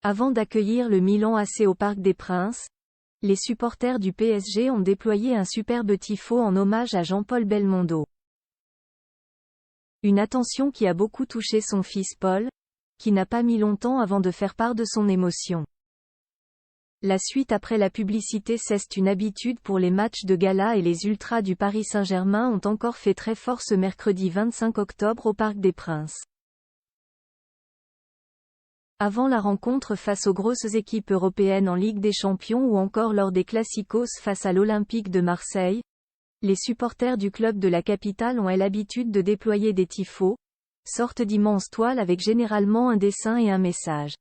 Avant d'accueillir le Milan AC au Parc des Princes, les supporters du PSG ont déployé un superbe tifo en hommage à Jean-Paul Belmondo. Une attention qui a beaucoup touché son fils Paul, qui n'a pas mis longtemps avant de faire part de son émotion. La suite après la publicité c'est une habitude pour les matchs de gala et les Ultras du Paris Saint-Germain ont encore fait très fort ce mercredi 25 octobre au Parc des Princes. Avant la rencontre face aux grosses équipes européennes en Ligue des Champions ou encore lors des Classicos face à l'Olympique de Marseille, les supporters du club de la capitale ont l'habitude de déployer des tifos, sorte d'immenses toiles avec généralement un dessin et un message.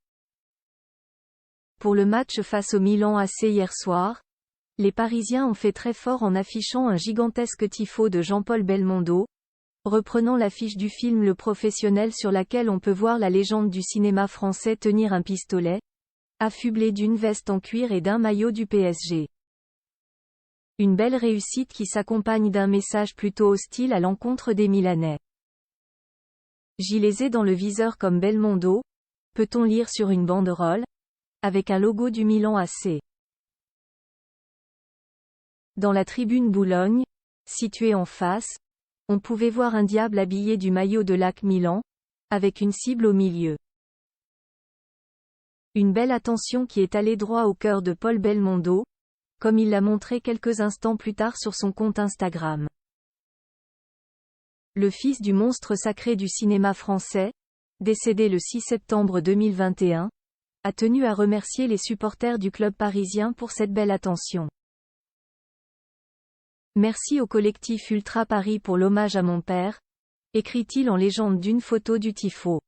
Pour le match face au Milan AC hier soir, les Parisiens ont fait très fort en affichant un gigantesque tifo de Jean-Paul Belmondo, reprenant l'affiche du film Le Professionnel sur laquelle on peut voir la légende du cinéma français tenir un pistolet, affublé d'une veste en cuir et d'un maillot du PSG. Une belle réussite qui s'accompagne d'un message plutôt hostile à l'encontre des Milanais. Gilet dans le viseur comme Belmondo, peut-on lire sur une banderole, avec un logo du Milan AC. Dans la tribune Boulogne, située en face, on pouvait voir un diable habillé du maillot de l'AC Milan, avec une cible au milieu. Une belle attention qui est allée droit au cœur de Paul Belmondo, comme il l'a montré quelques instants plus tard sur son compte Instagram. Le fils du monstre sacré du cinéma français, décédé le 6 septembre 2021, a tenu à remercier les supporters du club parisien pour cette belle attention. Merci au collectif Ultra Paris pour l'hommage à mon père, écrit-il en légende d'une photo du tifo.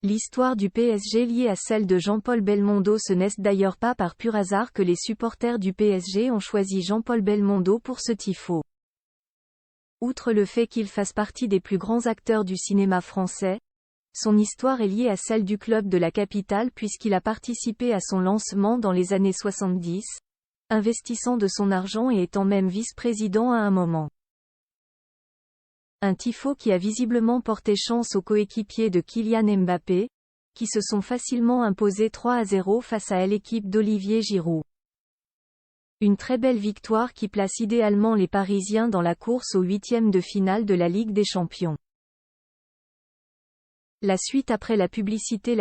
L'histoire du PSG liée à celle de Jean-Paul Belmondo ce n'est d'ailleurs pas par pur hasard que les supporters du PSG ont choisi Jean-Paul Belmondo pour ce tifo. Outre le fait qu'il fasse partie des plus grands acteurs du cinéma français, son histoire est liée à celle du club de la capitale puisqu'il a participé à son lancement dans les années 70, investissant de son argent et étant même vice-président à un moment. Un tifo qui a visiblement porté chance aux coéquipiers de Kylian Mbappé, qui se sont facilement imposés 3-0 face à l'équipe d'Olivier Giroud. Une très belle victoire qui place idéalement les Parisiens dans la course aux 8e de finale de la Ligue des Champions. La suite après la publicité.